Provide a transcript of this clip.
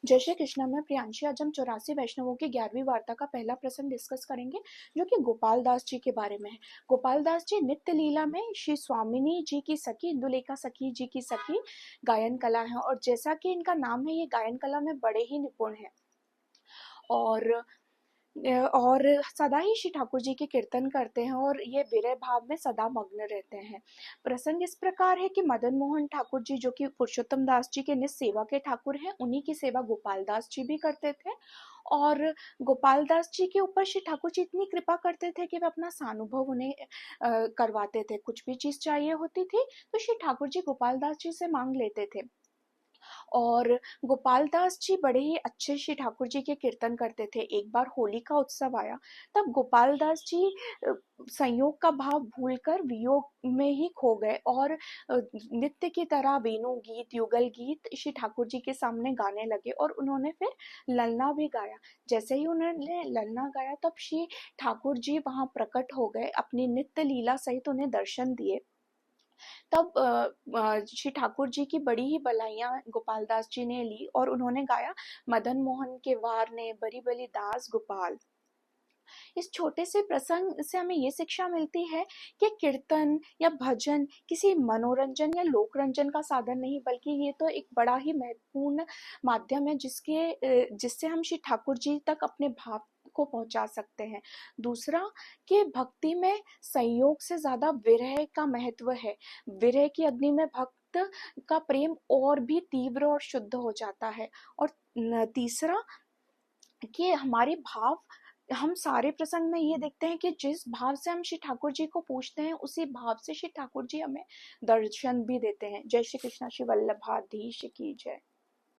जय श्री कृष्णा। मैं प्रियांशी। आज हम 84 वैष्णवों की 11वीं वार्ता का पहला प्रसंग डिस्कस करेंगे, जो कि गोपाल दास जी के बारे में है। गोपाल दास जी नित्य लीला में श्री स्वामिनी जी की सखी, इंदुलेखा सखी जी की सखी गायन कला है, और जैसा कि इनका नाम है, ये गायन कला में बड़े ही निपुण है और और सदा ही श्री ठाकुर जी के कीर्तन करते हैं और ये विरह भाव में सदा मग्न रहते हैं। प्रसंग इस प्रकार है कि मदन मोहन ठाकुर जी, जो कि पुरुषोत्तम दास जी के निज सेवा के ठाकुर हैं, उन्हीं की सेवा गोपाल दास जी भी करते थे। और गोपाल दास जी के ऊपर श्री ठाकुर जी इतनी कृपा करते थे कि वे अपना सानुभव उन्हें करवाते थे। कुछ भी चीज चाहिए होती थी तो श्री ठाकुर जी गोपाल दास जी से मांग लेते थे। और गोपाल दास जी बड़े ही अच्छे श्री ठाकुर जी के कीर्तन करते थे। एक बार होली का उत्सव आया, तब गोपाल दास जी संयोग का भाव भूलकर वियोग में ही खो गए और नित्य की तरह वेणु गीत, युगल गीत श्री ठाकुर जी के सामने गाने लगे और उन्होंने फिर ललना भी गाया। जैसे ही उन्होंने ललना गाया, तब श्री ठाकुर जी वहां प्रकट हो गए, अपनी नित्य लीला सहित उन्हें दर्शन दिए। तब श्री ठाकुर जी की बड़ी ही भलाइयाँ गोपाल दास जी ने ली और उन्होंने गाया, मदन मोहन के वार ने बरी बली दास गोपाल। इस छोटे से प्रसंग से हमें ये शिक्षा मिलती है कि कीर्तन या भजन किसी मनोरंजन या लोकरंजन का साधन नहीं, बल्कि ये तो एक बड़ा ही महत्वपूर्ण माध्यम है जिससे हम श्री ठाकुर जी तक अपने भाव को पहुंचा सकते हैं। दूसरा, कि भक्ति में संयोग से ज्यादा विरह का महत्व है। विरह की अग्नि में भक्त का प्रेम और भी तीव्र और शुद्ध हो जाता है। और तीसरा, कि हमारे भाव, हम सारे प्रसंग में ये देखते हैं कि जिस भाव से हम श्री ठाकुर जी को पूछते हैं, उसी भाव से श्री ठाकुर जी हमें दर्शन भी देते हैं। जय श्री कृष्णा। श्री वल्लभाधीश की जय।